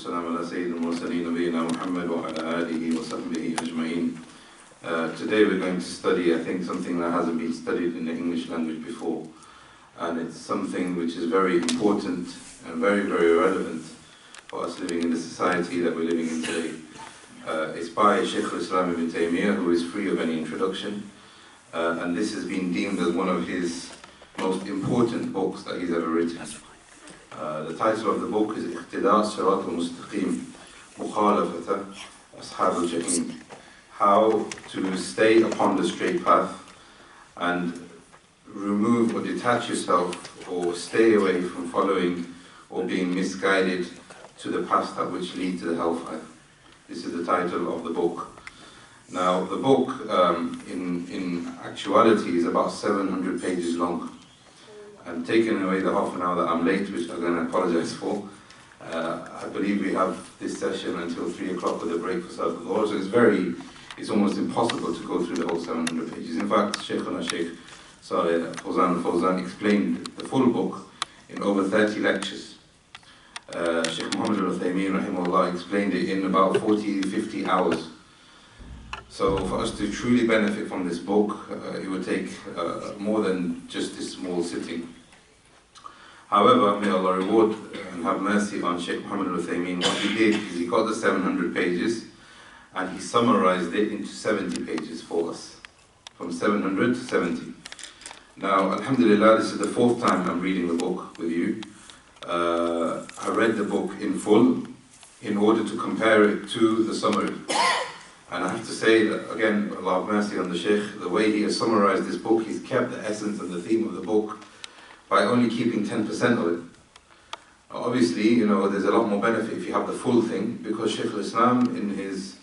والسلام على سيد المرسلين نبينا محمد وعلى آله وصحبه أجمعين. Today we're going to study, I think, something that hasn't been studied in the English language before, and it's something which is very important and very, very relevant for us living in the society that we're living in today. It's by Shaykhul Islam ibn Taymiyah, who is free of any introduction, and this has been deemed as one of his most important books that he's ever written. The title of the book is اقتداء صراط المستقيم مخالفة أصحاب الجحيم. How to stay upon the straight path and remove or detach yourself or stay away from following or being misguided to the path that which lead to the hellfire. This is the title of the book. Now the book in actuality is about 700 pages long. I'm taking away the half an hour that I'm late, which I'm going to apologize for. I believe we have this session until 3 o'clock with a break for Salat al-Dhuhr, so it's almost impossible to go through the whole 700 pages. In fact, Shaykh Fawzan explained the full book in over 30 lectures. Shaykh Muhammad al-Taymiyah rahimahullah explained it in about 40-50 hours. So for us to truly benefit from this book, it would take more than just this small sitting. However, may Allah reward and have mercy on Shaykh Muhammad al-Taymiyah. What he did is he got the 700 pages and he summarized it into 70 pages for us, from 700 to 70. Now, alhamdulillah, this is the 4th time I'm reading the book with you. I read the book in full in order to compare it to the summary. And I have to say that, again, Allah have mercy on the Shaykh, the way he has summarized this book, he's kept the essence and the theme of the book by only keeping 10% of it. Obviously, you know, there's a lot more benefit if you have the full thing, because Shaykhul Islam, in his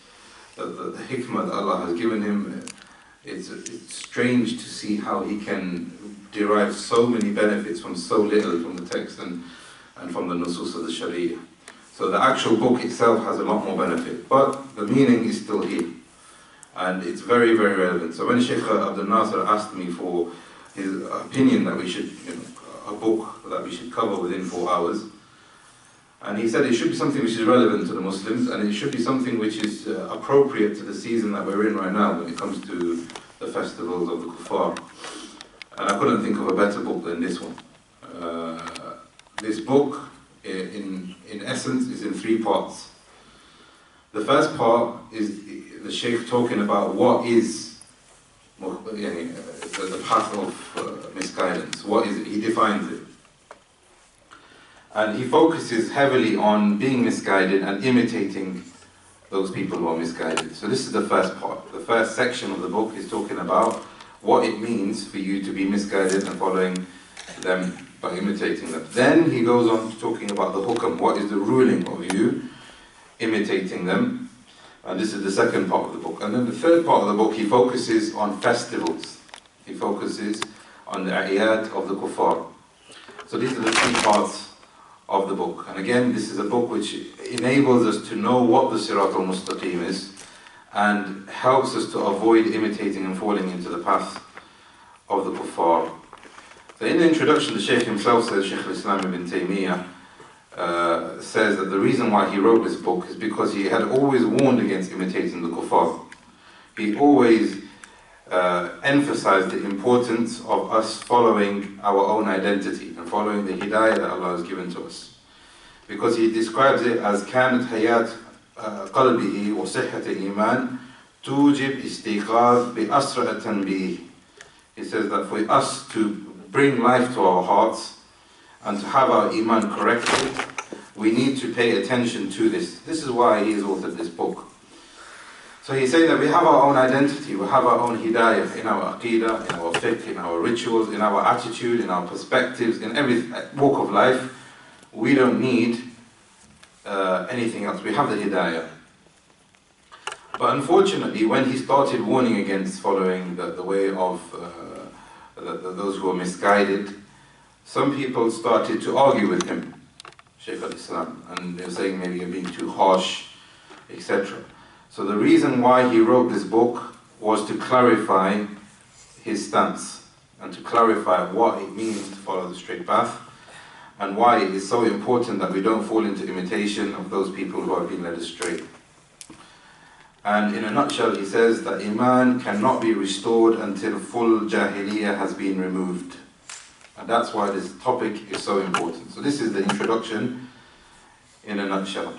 the hikmah that Allah has given him, it's strange to see how he can derive so many benefits from so little from the text and from the nusus of the Sharia. So the actual book itself has a lot more benefit, but the meaning is still here. And it's very, very relevant. So when Shaykh Abdul Nasser asked me for his opinion that we should, a book that we should cover within 4 hours, and he said it should be something which is relevant to the Muslims, and it should be something which is appropriate to the season that we're in right now when it comes to the festivals of the kuffar. And I couldn't think of a better book than this one. This book, in essence, is in 3 parts. The first part is the Shaykh talking about what is the path of misguidance. What is it? He defines it. And he focuses heavily on being misguided and imitating those people who are misguided. So this is the first part. The first section of the book is talking about what it means for you to be misguided and following them by imitating them. Then he goes on to talking about the hukam, what is the ruling of you imitating them. And this is the second part of the book. And then the third part of the book, he focuses on festivals. He focuses on the ayat of the kuffar. So these are the 3 parts of the book. And again, this is a book which enables us to know what the Sirat al-Mustaqim is and helps us to avoid imitating and falling into the path of the kuffar. So in the introduction, the Shaykh himself says, Shaykh Islam ibn Taymiyah says that the reason why he wrote this book is because he had always warned against imitating the kuffar. He always emphasized the importance of us following our own identity and following the hidayah that Allah has given to us. Because he describes it as كانت حياة قلبه وصحة الإيمان توجب استيقاظ بأسرع التنبيه. He says that for us to bring life to our hearts and to have our iman corrected, we need to pay attention to this. This is why he has authored this book. So he's saying that we have our own identity, we have our own hidayah in our aqeedah, in our fiqh, in our rituals, in our attitude, in our perspectives, in every walk of life. We don't need anything else. We have the hidayah. But unfortunately, when he started warning against following the way of those who are misguided, some people started to argue with him, Shaykh al-Islam, and they were saying maybe you're being too harsh, etc. So the reason why he wrote this book was to clarify his stance and to clarify what it means to follow the straight path and why it is so important that we don't fall into imitation of those people who have been led astray. And in a nutshell, he says that Iman cannot be restored until full Jahiliyyah has been removed. And that's why this topic is so important. So this is the introduction in a nutshell.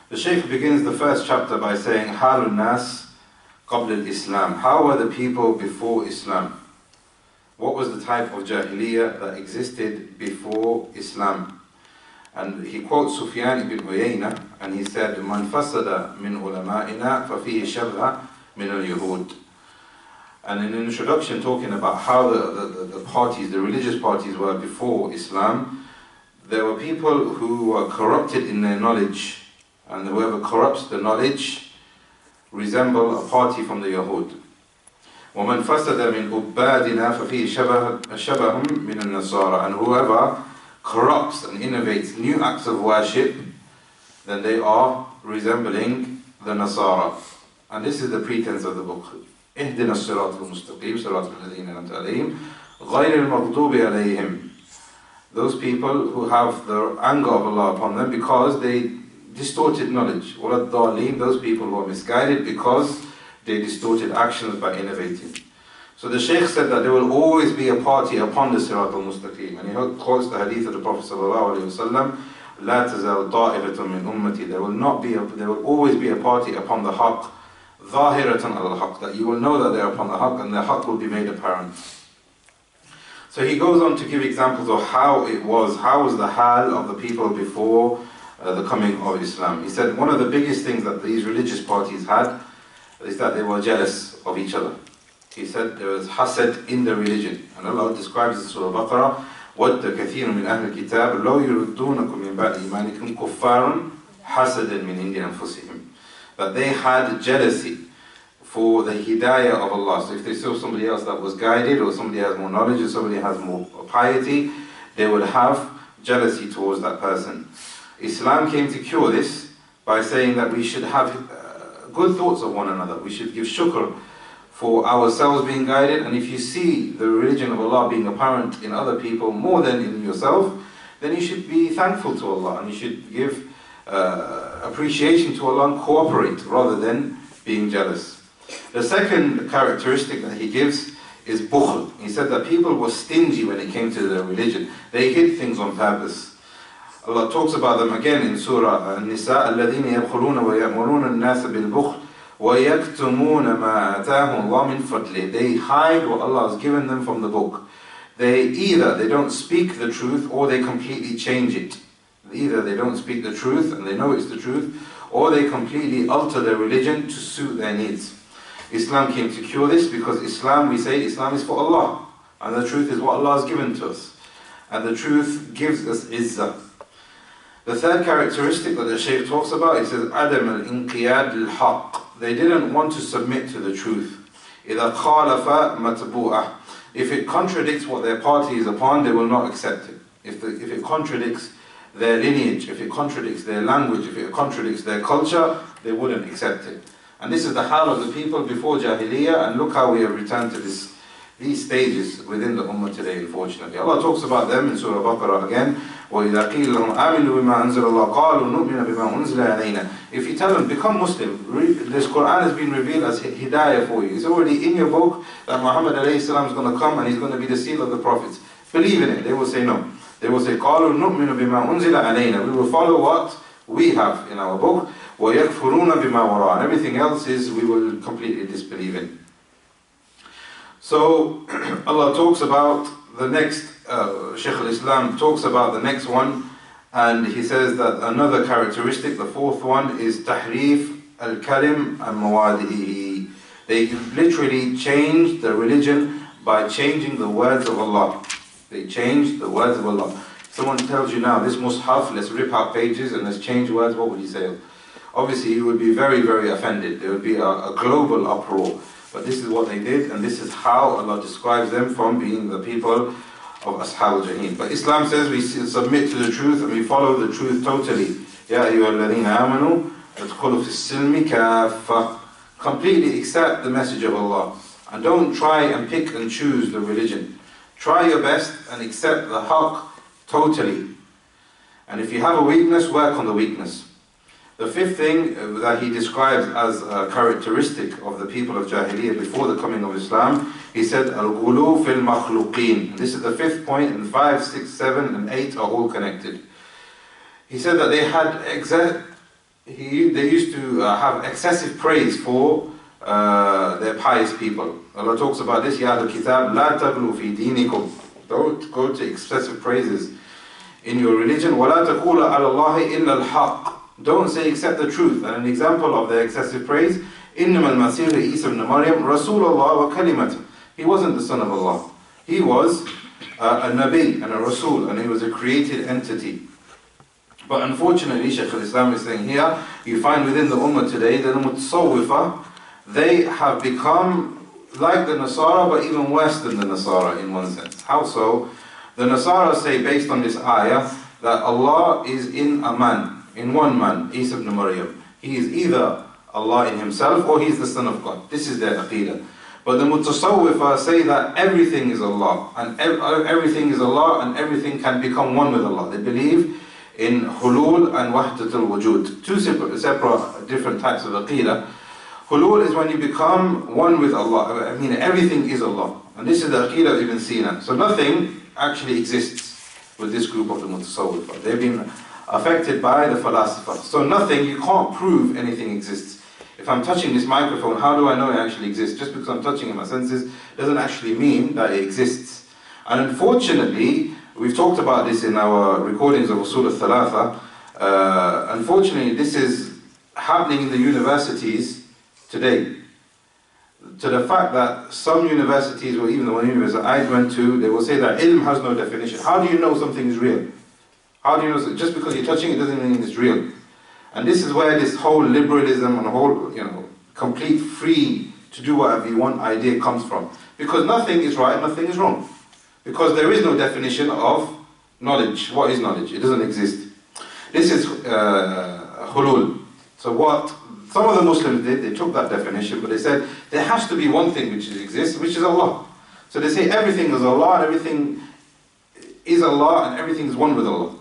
The Shaykh begins the first chapter by saying, Halun Nas Qabl al-Islam. How were the people before Islam? What was the type of Jahiliyyah that existed before Islam? And he quotes Sufyan ibn Uyayna, and he said, Man fasada min ulama'ina fafihi shabha min al-Yahud. And in an introduction talking about how the parties, the religious parties were before Islam, there were people who were corrupted in their knowledge, and whoever corrupts the knowledge resemble a party from the Yahud. وَمَنْ فَسَدَ مِنْ أُبَّادِنَا فَفِيهِ شَبَهٌ مِنَ النَّصَارَى. And whoever corrupts and innovates new acts of worship, then they are resembling the Nasara. And this is the pretense of the book. اهدنا الصراط المستقيم صراط الذين أنعمت عليهم غير المغضوب عليهم. Those people who have the anger of Allah upon them because they distorted knowledge. وَلَا الضَّالِينَ. Those people who are misguided because they distorted actions by innovating. So the Shaykh said that there will always be a party upon the Sirat al-Mustaqim. And he quotes the hadith of the Prophet ﷺ, لا تزال طائفة من أمتي. There will always be a party upon the haqq, ظاهرة على الحق, that you will know that they are upon the haqq, and the haqq will be made apparent. So he goes on to give examples of how was the hal of the people before the coming of Islam. He said one of the biggest things that these religious parties had is that they were jealous of each other. He said there was hasad in the religion. And Allah describes in Surah Baqarah, وَدَّ كَثِيرٌ مِنْ أَهْلِ الْكِتَابِ لَوْ يُرُدُّونَكُمْ مِنْ بَعْدِ إِيمَانِكُمْ كُفَّارٌ حَسَدًا مِنْ عِنْدِ أَنفُسِهِمْ. That they had jealousy for the hidayah of Allah. So if they saw somebody else that was guided, or somebody has more knowledge, or somebody has more piety, they would have jealousy towards that person. Islam came to cure this by saying that we should have good thoughts of one another. We should give shukr for ourselves being guided, and if you see the religion of Allah being apparent in other people more than in yourself, then you should be thankful to Allah, and you should give appreciation to Allah and cooperate rather than being jealous. The second characteristic that he gives is bukhl. He said that people were stingy when it came to their religion. They hid things on purpose. Allah talks about them again in Surah An-Nisa, الَّذِينَ يَبْخُلُونَ وَيَأْمُرُونَ النَّاسَ بِالْبُخْلِ وَيَكْتُمُونَ مَا آتَاهُمْ اللَّهُ مِنْ فَضْلِهِ. They hide what Allah has given them from the book. They don't speak the truth, or they completely change it. Either they don't speak the truth and they know it's the truth, or they completely alter their religion to suit their needs. Islam came to cure this, because Islam, we say Islam is for Allah, and the truth is what Allah has given to us, and the truth gives us izzah. The third characteristic that the Shaykh talks about, he says عدم الانقياد للحق. They didn't want to submit to the truth. إذا خالف متبوعة. If it contradicts what their party is upon, they will not accept it. If it contradicts their lineage, if it contradicts their language, if it contradicts their culture, they wouldn't accept it. And this is the hal of the people before Jahiliyyah, and look how we have returned to these stages within the Ummah today, unfortunately. Allah talks about them in Surah Baqarah again, وَإِذَا قِيلَ لَهُمْ آمِنُوا بِمَا أَنزَلَ اللَّهُ قَالُوا نُؤْمِنَ بِمَا أُنزِلَ عَلَيْنَا. If you tell them, become Muslim, this Quran has been revealed as hidayah for you. It's already in your book that Muhammad alayhi salam is going to come and he's going to be the seal of the prophets. Believe in it. They will say no. They will say, قَالُوا نُؤْمِنُ بِمَا أُنزِلَ عَلَيْنَا. We will follow what we have in our book. وَيَكْفُرُونَ بِمَا وَرَاءَ. And everything else is we will completely disbelieve in. So Allah talks about the next, Shaykhul Islam talks about the next one, and he says that another characteristic, the fourth one, is tahrif al-kalim and mawadihi. They literally changed the religion by changing the words of Allah. They changed the words of Allah. Someone tells you now, this mushaf, let's rip out pages and let's change words, what would you say? Obviously you would be very, very offended. There would be a global uproar. But this is what they did, and this is how Allah describes them from being the people of Ashab al-Jahim. But Islam says we submit to the truth and we follow the truth totally. Ya ayyuhalladhina amanu adkhulu fis-silmi kaffa. Completely accept the message of Allah. And don't try and pick and choose the religion. Try your best and accept the haqq totally. And if you have a weakness, work on the weakness. The fifth thing that he describes as a characteristic of the people of Jahiliyyah before the coming of Islam, he said, Al-Ghulu fil makhluqeen. This is the fifth point, and 5, 6, 7, and 8 are all connected. He said that they used to have excessive praise for their pious people. Allah talks about this, Ya al-Kitab, La taghlu fi dinikum. Don't go to excessive praises in your religion. وَلَا تَقُولَ عَلَى اللَّهِ إِلَّا الْحَقِّ. Don't say except the truth. And an example of their excessive praise, إِنَّمَا الْمَسِيحُ عِيسَى ibn Maryam رَسُولَ اللَّهِ وَكَلِمَتُهُ. He wasn't the son of Allah. He was a Nabi and a Rasul, and he was a created entity. But unfortunately, Shaykhul Islam is saying here, you find within the Ummah today, the Mutasawwifa, they have become like the Nasara, but even worse than the Nasara in one sense. How so? The Nasara say, based on this ayah, that Allah is in a man, in one man, Isa ibn Maryam. He is either Allah in himself or he is the son of God. This is their aqidah. But the Mutasawwifa say that everything is Allah, and everything is Allah, and everything can become one with Allah. They believe in hulul and wahdatul wujud. Two separate different types of aqidah. Hulul is when you become one with Allah. I mean, everything is Allah. And this is the aqidah of Ibn Sina. So nothing actually exists with this group of the Mutasawwifa. They've been affected by the philosopher. So nothing, you can't prove anything exists. If I'm touching this microphone, how do I know it actually exists? Just because I'm touching it, my senses, doesn't actually mean that it exists. And unfortunately, we've talked about this in our recordings of Usul al-Thalatha. Unfortunately, this is happening in the universities today. To the fact that some universities, or even the one university I went to, they will say that ilm has no definition. How do you know something is real? How do you know? Just because you're touching it doesn't mean it's real. And this is where this whole liberalism and whole, complete free to do whatever you want idea comes from. Because nothing is right, nothing is wrong. Because there is no definition of knowledge. What is knowledge? It doesn't exist. This is hulul. So what some of the Muslims did, they took that definition, but they said there has to be one thing which exists, which is Allah. So they say everything is Allah, and everything is Allah, and everything is one with Allah.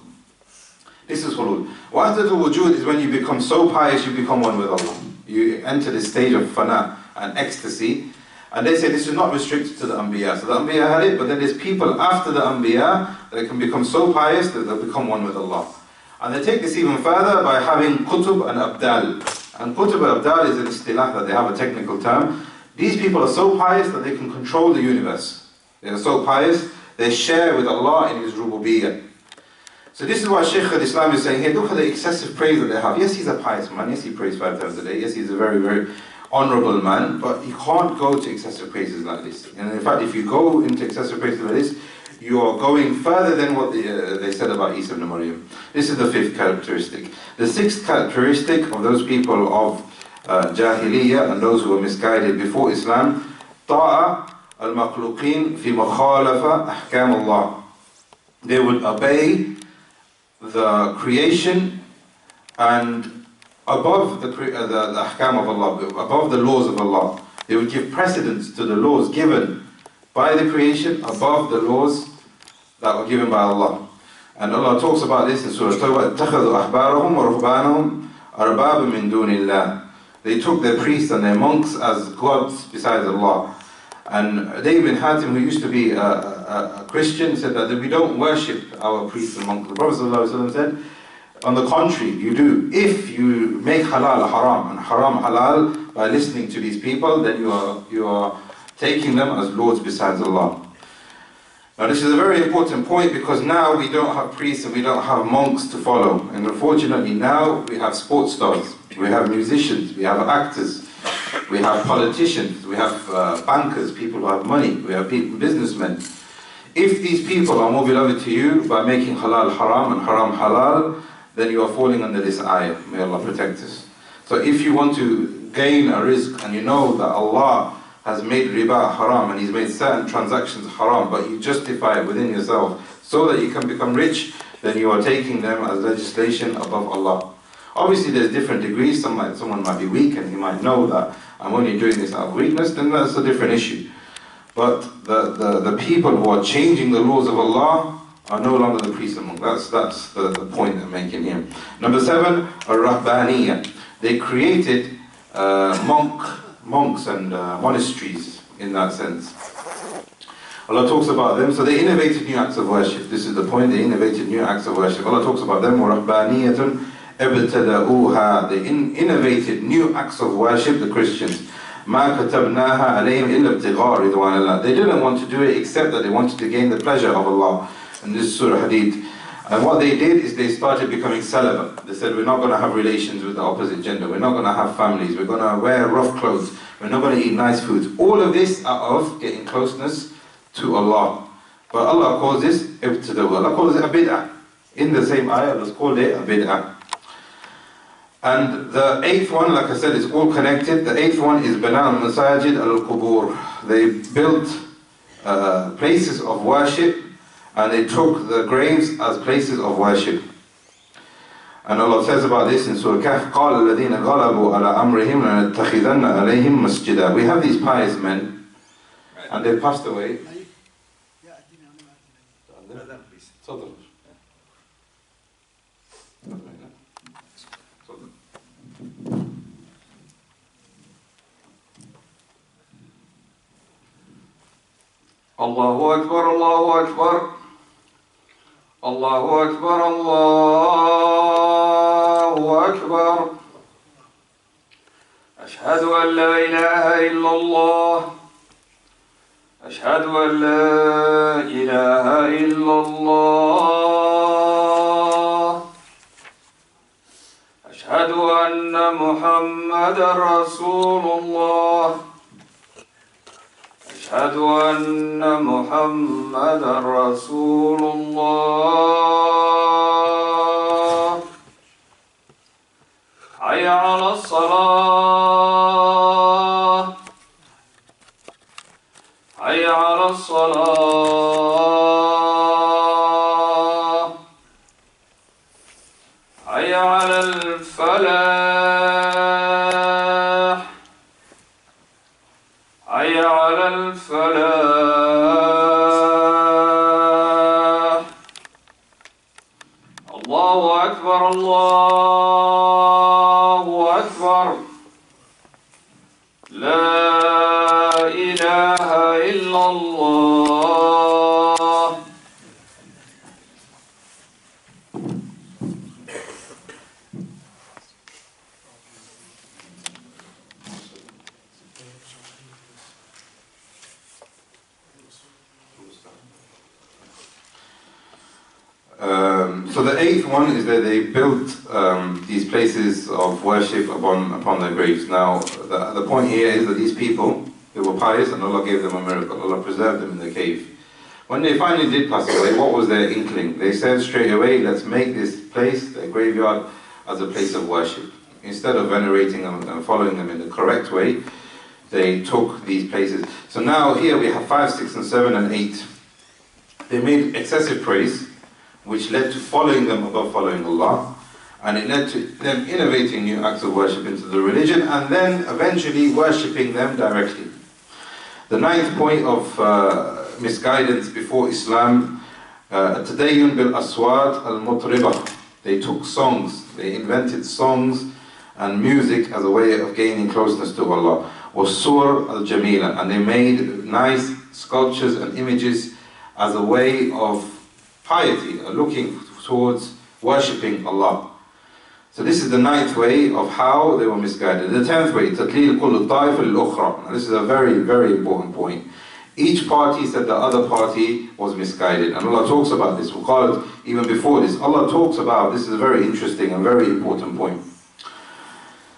This is hulul. Wahdatul wujud is when you become so pious, you become one with Allah. You enter this stage of fana and ecstasy. And they say this is not restricted to the Anbiya. So the Anbiya had it, but then there's people after the Anbiya that can become so pious that they become one with Allah. And they take this even further by having kutub and abdal. And kutub and abdal is an istilah that they have a technical term. These people are so pious that they can control the universe. They are so pious, they share with Allah in His rububiyyah. So this is why Shaykh Islam is saying here, look at the excessive praise that they have. Yes, he's a pious man. Yes, he prays 5 times a day. Yes, he's a very, very honorable man. But you can't go to excessive praises like this. And in fact, if you go into excessive praises like this, you are going further than what they said about Isa ibn Maryam. This is the 5th characteristic. The 6th characteristic of those people of Jahiliyyah and those who were misguided before Islam, Ta'a al-makhluqin fi mukhalafa ahkam Allah. They would obey the creation and above the ahkam of Allah, above the laws of Allah. They would give precedence to the laws given by the creation above the laws that were given by Allah. And Allah talks about this in Surah Tawbah, اتَّخَذُوا أَحْبَارَهُمْ وَرُهْبَانَهُمْ أَرْبَابًا مِّن دُونِ اللَّهِ. They took their priests and their monks as gods besides Allah. And Adi bin Hatim, who used to be a Christian, said that we don't worship our priests and monks. The Prophet ﷺ said, on the contrary, you do. If you make halal haram and haram halal by listening to these people, then you are taking them as lords besides Allah. Now this is a very important point, because now we don't have priests and we don't have monks to follow. And unfortunately now we have sports stars, we have musicians, we have actors, we have politicians, we have bankers, people who have money, we have businessmen. If these people are more beloved to you by making halal haram and haram halal, then you are falling under this ayah. May Allah protect us. So if you want to gain a rizq and you know that Allah has made riba haram and He's made certain transactions haram, but you justify it within yourself so that you can become rich, then you are taking them as legislation above Allah. Obviously there's different degrees. Someone might be weak and he might know that I'm only doing this out of weakness, then that's a different issue. But the people who are changing the laws of Allah, are no longer the priests and monks. That's the point I'm making here. Number 7, al-Rahbaniyya. They created monks and monasteries in that sense. Allah talks about them. So they innovated new acts of worship. This is the point. They innovated new acts of worship. Allah talks about them. وَرَحْبَانِيَّةٌ ابْتَدَأُوهَا. They innovated new acts of worship, the Christians. مَا كَتَبْنَاهَا عَلَيْهِمْ إِلَّا ابْتِغَاءَ رِضْوَانِ اللَّهِ. They didn't want to do it except that they wanted to gain the pleasure of Allah. And this is Surah Hadid. And what they did is they started becoming celibate. They said, we're not going to have relations with the opposite gender. We're not going to have families. We're going to wear rough clothes. We're not going to eat nice foods. All of this out of getting closeness to Allah. But Allah calls this ibtida'u. Allah calls it a bid'ah. In the same ayah, Allah called it a bid'ah. And the 8th one, like I said, is all connected. The 8th one is bana al-masajid al-qubur. They built places of worship, and they took the graves as places of worship. And Allah says about this in Surah Kahf, قَالَ الَّذِينَ غَلَبُوا عَلَىٰ أَمْرِهِمْ لَنَتَّخِذَنَّ عَلَيْهِمْ مَسْجِدًا. We have these pious men, and they passed away. Allahu Akbar, Allahu Akbar. Allahu Akbar, Allahu Akbar. Ashhadu an la ilaha illallah. Ashhadu an la ilaha illallah. Ashhadu anna Muhammadan Rasulullah. أشهد أن محمدا رسول الله. حي على الصلاة. حي على الصلاة. حي على الفلاح. حي على الفلاح. الله أكبر الله أكبر. لا إله إلا الله. So the 8th one is that they built these places of worship upon their graves. Now, the point here is that these people, they were pious and Allah gave them a miracle. Allah preserved them in the cave. When they finally did pass away, what was their inkling? They said straight away, let's make this place, their graveyard, as a place of worship. Instead of venerating them and following them in the correct way, they took these places. So now here we have 5, 6, and 7, and 8. They made excessive praise, which led to following them above following Allah, and it led to them innovating new acts of worship into the religion, and then eventually worshipping them directly. The 9th point of misguidance before Islam, Tadayyun bil aswat al mutribah. They took songs, they invented songs and music as a way of gaining closeness to Allah. Was-sur al jamila, and they made nice sculptures and images as a way of piety, looking towards worshipping Allah. So this is the 9th way of how they were misguided. The 10th way, تَدْلِيلُ كُلُّ الطَّائِفَ لِلْأُخْرَى. Now this is a very, very important point. Each party said the other party was misguided. And Allah talks about this. وقالت, even before this, Allah talks about, this is a very interesting and very important point.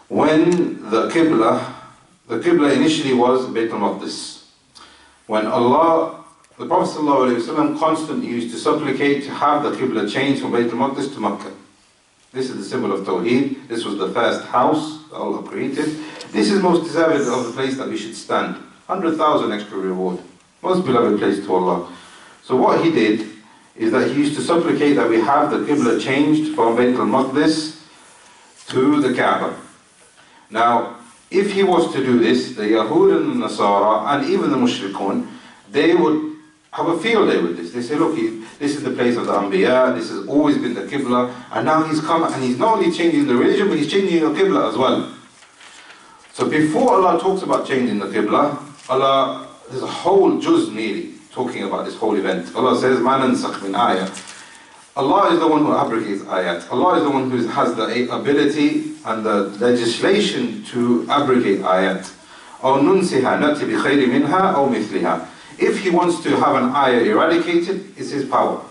When the Qibla initially was Bayt al-Maqdis. When the Prophet ﷺ constantly used to supplicate to have the Qibla changed from Bayt al-Maqdis to Makkah. This is the symbol of Tawheed. This was the first house that Allah created. This is most deserving of the place that we should stand. 100,000 extra reward. Most beloved place to Allah. So what he did is that he used to supplicate that we have the Qibla changed from Bayt al-Maqdis to the Kaaba. Now, if he was to do this, the Yahud and the Nasara and even the Mushrikun, they would have a field day with this. They say, look, this is the place of the Anbiya, this has always been the Qibla, and now he's come and he's not only changing the religion, but he's changing the Qibla as well. So before Allah talks about changing the Qibla, Allah, there's a whole juz nearly talking about this whole event. Allah says, مَا نَنْسَخْ مِنْ آيَةٍ. Allah is the one who abrogates ayat. Allah is the one who has the ability and the legislation to abrogate ayat. أَوْ نُنْسِهَا نَأْتِ بِخَيْرٍ مِنْهَا أَوْ مِثْلِهَا. If he wants to have an ayah eradicated, it's his power.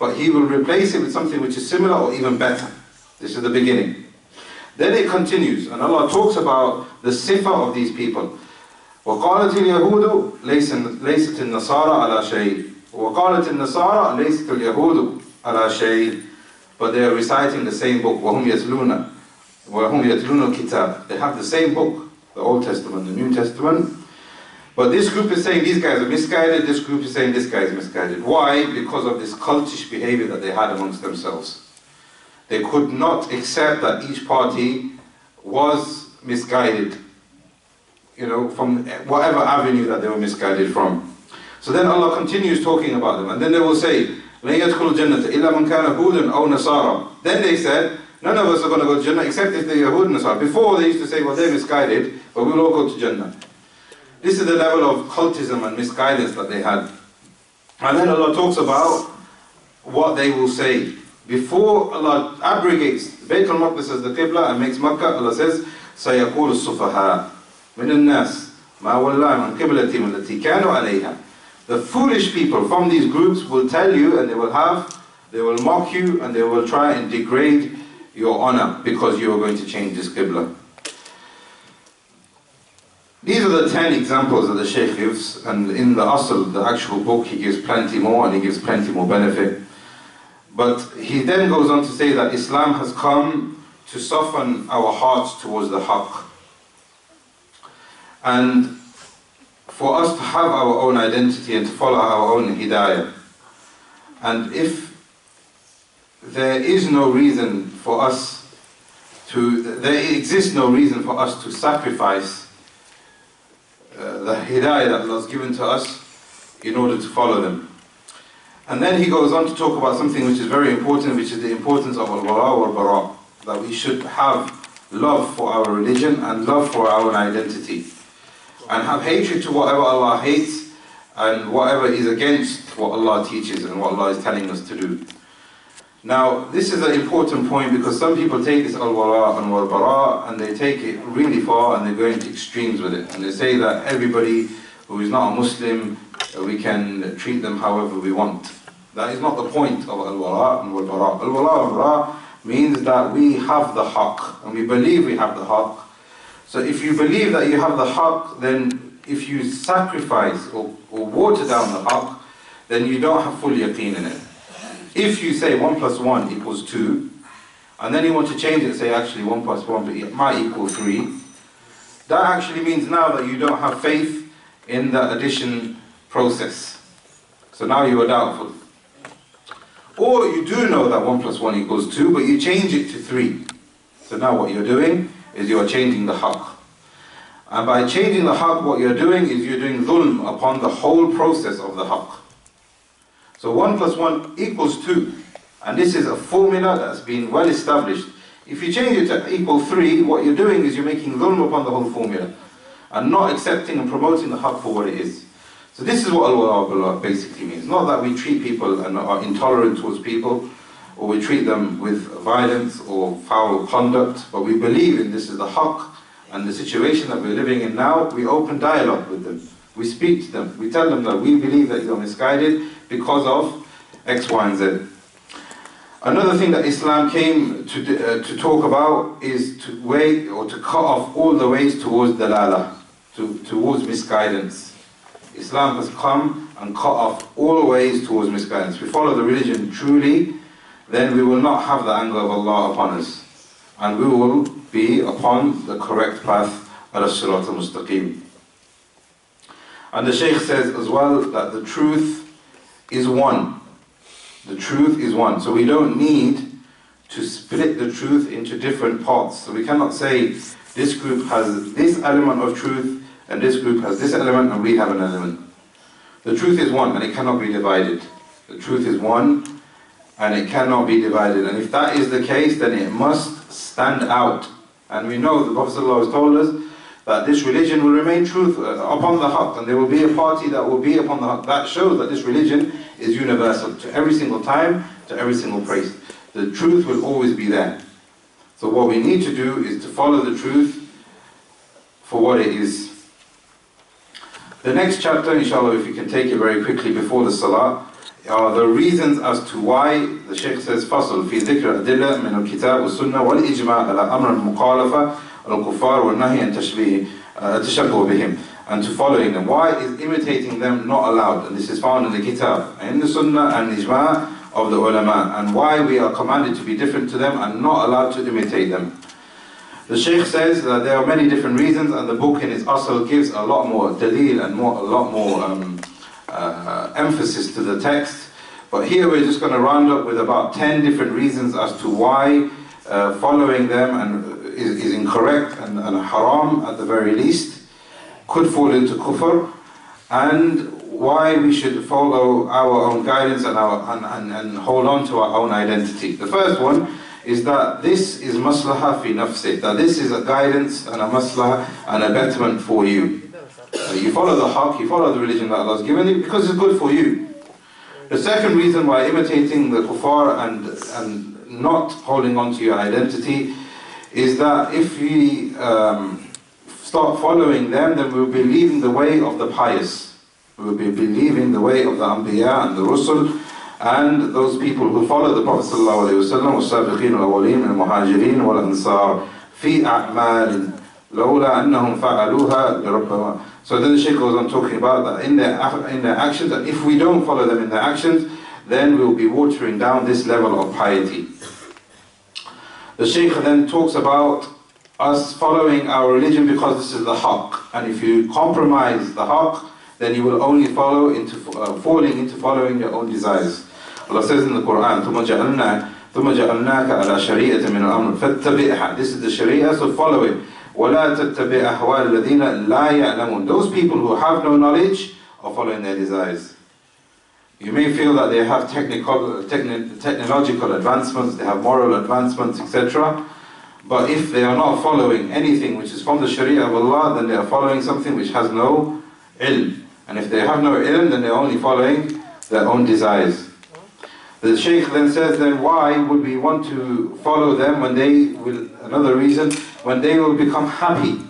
But he will replace it with something which is similar or even better. This is the beginning. Then it continues, and Allah talks about the sifa of these people. وَقَالَتِ الْيَهُودُ لَيْسَتِ النَّصَارَى عَلَى شَيْءٍ وَقَالَتِ النَّصَارَى لَيْسَتِ الْيَهُودُ عَلَى شَيْءٍ. But they are reciting the same book. وَهُمْ يَتْلُونَ الْكِتَابِ. They have the same book, the Old Testament, the New Testament. But this group is saying these guys are misguided, this group is saying this guy is misguided. Why? Because of this cultish behavior that they had amongst themselves. They could not accept that each party was misguided, from whatever avenue that they were misguided from. So then Allah continues talking about them, and then they will say, لَن يَدْخُلُ الْجَنَّةَ إِلَّا مَنْ كَانَ هُودًا أَوْ نَصَارًا. Then they said, none of us are going to go to Jannah except if they're Yahud and Nasara. Before they used to say, well, they're misguided, but we'll all go to Jannah. This is the level of cultism and misguidance that they had. And then Allah talks about what they will say. Before Allah abrogates Bayt al-Maqdis as the Qibla and makes Makkah, Allah says, سَيَقُولُ السُّفَهَاءُ مِنَ النَّاسِ مَا وَلَّاهُمْ عَنْ قِبْلَتِهِمْ الَّتِي كَانُوا عَلَيْهَا. The foolish people from these groups will tell you, and they will mock you, and they will try and degrade your honor because you are going to change this Qibla. These are the 10 examples that the Shaykh gives, and in the Asl, the actual book, he gives plenty more, and he gives plenty more benefit. But he then goes on to say that Islam has come to soften our hearts towards the Haqq, and for us to have our own identity and to follow our own hidayah. And if there is no reason for us there exists no reason for us to sacrifice the hidayah that Allah has given to us in order to follow them. And then he goes on to talk about something which is very important, which is the importance of al-wala wal-bara, that we should have love for our religion and love for our own identity, and have hatred to whatever Allah hates and whatever is against what Allah teaches and what Allah is telling us to do. Now, this is an important point because some people take this al-wala and wal-bara and they take it really far and they go into extremes with it. And they say that everybody who is not a Muslim, we can treat them however we want. That is not the point of al-wala and wal-bara. Al-wala and wal-bara means that we have the haqq and we believe we have the haqq. So if you believe that you have the haqq, then if you sacrifice or water down the haqq, then you don't have full yaqeen in it. If you say 1 + 1 = 2, and then you want to change it and say actually 1 + 1 might equal 3, that actually means now that you don't have faith in the addition process. So now you are doubtful. Or you do know that 1 + 1 = 2, but you change it to 3. So now what you're doing is you are changing the haqq. And by changing the haqq, what you're doing is you're doing dhulm upon the whole process of the haqq. So 1 + 1 = 2. And this is a formula that's been well established. If you change it to = 3, what you're doing is you're making dhulm upon the whole formula and not accepting and promoting the haqq for what it is. So this is what al-wala basically means. Not that we treat people and are intolerant towards people, or we treat them with violence or foul conduct, but we believe in this is the haqq, and the situation that we're living in now, we open dialogue with them. We speak to them. We tell them that we believe that you're misguided because of X, Y, and Z. Another thing that Islam came to talk about is to weigh or to cut off all the ways towards dalala, towards misguidance. Islam has come and cut off all the ways towards misguidance. If we follow the religion truly, then we will not have the anger of Allah upon us, and we will be upon the correct path, al-sirat al-mustaqim. And the Shaykh says as well that the truth is one. The truth is one. So we don't need to split the truth into different parts. So we cannot say this group has this element of truth and this group has this element and we have an element. The truth is one and it cannot be divided. The truth is one and it cannot be divided. And if that is the case, then it must stand out. And we know the Prophet ﷺ has told us that this religion will remain truth upon the haqq, and there will be a party that will be upon the haqq. That shows that this religion is universal to every single time, to every single place. The truth will always be there. So what we need to do is to follow the truth for what it is. The next chapter, inshallah, if you can take it very quickly before the salah, are the reasons as to why the Shaykh says فصل في ذكر أدلة من الكتاب والسنة والإجماع على أمر المخالفة الكفار والنهي عن التشبه بهم, and to following them. Why is imitating them not allowed? And this is found in the kitab, in the sunnah and ijma' of the ulama, and why we are commanded to be different to them and not allowed to imitate them. The Shaykh says that there are many different reasons, and the book in its asl gives a lot more dalil and a lot more emphasis to the text. But here we're just going to round up with about 10 different reasons as to why following them is incorrect and haram at the very least, could fall into kufr, and why we should follow our own guidance and hold on to our own identity. The first one is that this is maslaha fi nafsi, that this is a guidance and a maslaha and a betterment for you. You follow the haqq, you follow the religion that Allah has given you because it's good for you. The second reason why imitating the kuffar and not holding on to your identity is that if we start following them, then we'll be leaving the way of the pious. We'll be leaving the way of the Anbiya and the Rusul and those people who follow the Prophet ﷺ, والسابقين الأولين من المهاجرين والأنصار في أعمال لولا أنهم فعلوها لربما. So then the Shaykh goes on talking about that in their actions, and if we don't follow them in their actions, then we'll be watering down this level of piety. The Shaykh then talks about us following our religion because this is the haqq, and if you compromise the haqq, then you will only falling into following your own desires. Allah says in the Quran, ثُمَّ جَعَلْنَاكَ عَلَى شَرِيعَةٍ مِنَ الْأَمْرِ فَاتَّبِعْهَا. This is the sharia, so follow it. وَلَا تَتَّبِعْ أَهْوَاءَ الَّذِينَ لَا يَعْلَمُونَ. Those people who have no knowledge are following their desires. You may feel that they have technological advancements, they have moral advancements, etc. But if they are not following anything which is from the Sharia of Allah, then they are following something which has no ilm. And if they have no ilm, then they are only following their own desires. The Shaykh then says, then why would we want to follow them when they will, another reason, when they will become happy?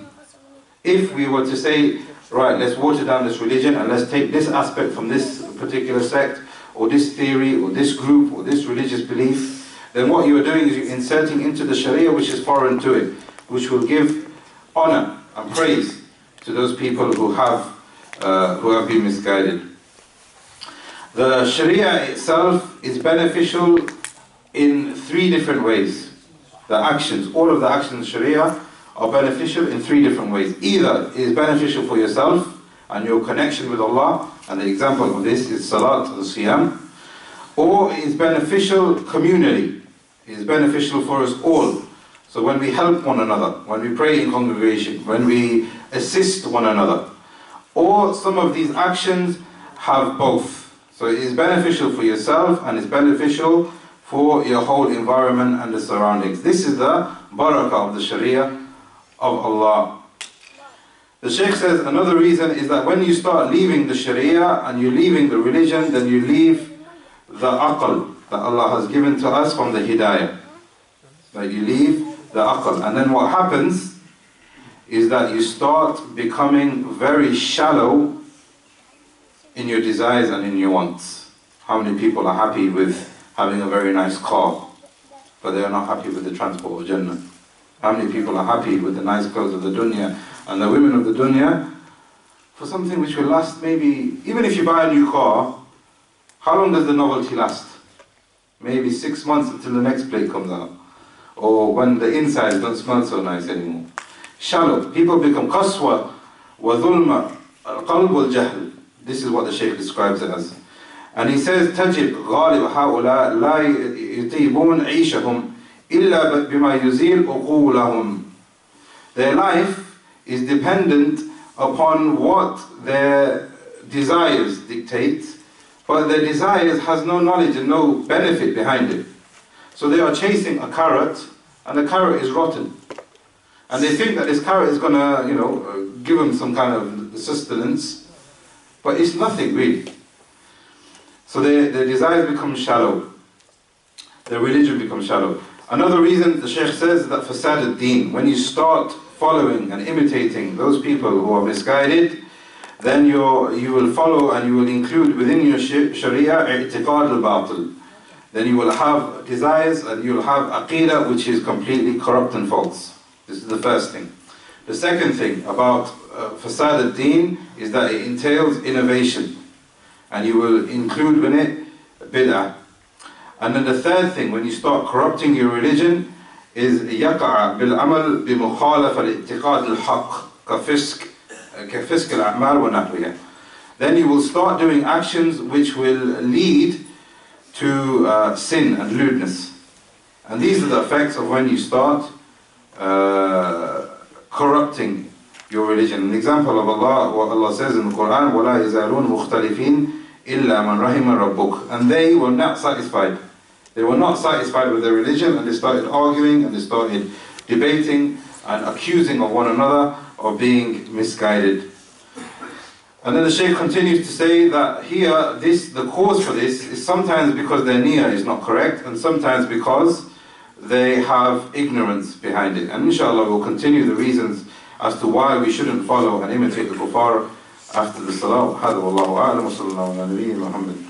If we were to say, right, let's water down this religion and let's take this aspect from this particular sect, or this theory, or this group, or this religious belief, then what you are doing is you're inserting into the Sharia which is foreign to it, which will give honor and praise to those people who have been misguided. The Sharia itself is beneficial in 3 different ways. The actions, all of the actions in Sharia are beneficial in 3 different ways. Either it is beneficial for yourself and your connection with Allah, and the example of this is Salat al-Siyam, or it is beneficial communally. It is beneficial for us all. So when we help one another, when we pray in congregation, when we assist one another, or some of these actions have both. So it is beneficial for yourself and it's beneficial for your whole environment and the surroundings. This is the barakah of the Sharia of Allah. The Shaykh says another reason is that when you start leaving the Sharia and you're leaving the religion, then you leave the aql that Allah has given to us from the hidayah. That you leave the aql. And then what happens is that you start becoming very shallow in your desires and in your wants. How many people are happy with having a very nice car, but they are not happy with the transport of Jannah? How many people are happy with the nice clothes of the dunya and the women of the dunya for something which will last maybe, even if you buy a new car, how long does the novelty last? Maybe 6 months until the next plate comes out, or when the insides don't smell so nice anymore. Shallow. People become qaswa wa dhulma al-qalb wal-jahl. This is what the Shaykh describes it as. And he says, تجد غالب هؤلاء لا يطيبون عيشهم إلا بما يزيل عقولهم. Their life is dependent upon what their desires dictate, but their desires has no knowledge and no benefit behind it. So they are chasing a carrot, and the carrot is rotten. And they think that this carrot is going to, give them some kind of sustenance, but it's nothing really. So their desires become shallow. Their religion becomes shallow. Another reason the Shaykh says that fasad al-deen, when you start following and imitating those people who are misguided, then you will follow and you will include within your sharia i'tiqad al-batil. Then you will have desires and you will have aqeedah which is completely corrupt and false. This is the first thing. The second thing about fasad al-deen is that it entails innovation, and you will include in it bid'ah. And then the third thing, when you start corrupting your religion, is يقع بالعمل بمخالفة الاعتقاد الحق كفسق الأعمال ونحوها. Then you will start doing actions which will lead to sin and lewdness. And these are the effects of when you start corrupting your religion. An example of Allah, what Allah says in the Quran, وَلَا يَزَالُونَ مُخْتَلِفِينَ إِلَّا مَنْ رَحِمَ رَبُّكَ. And they were not satisfied. They were not satisfied with their religion, and they started arguing and they started debating and accusing of one another of being misguided. And then the Shaykh continues to say that here, the cause for this is sometimes because their niyyah is not correct, and sometimes because they have ignorance behind it. And inshallah we'll continue the reasons as to why we shouldn't follow and imitate the kuffar after the salah. هذا والله أعلم وصلى الله على نبينا محمد.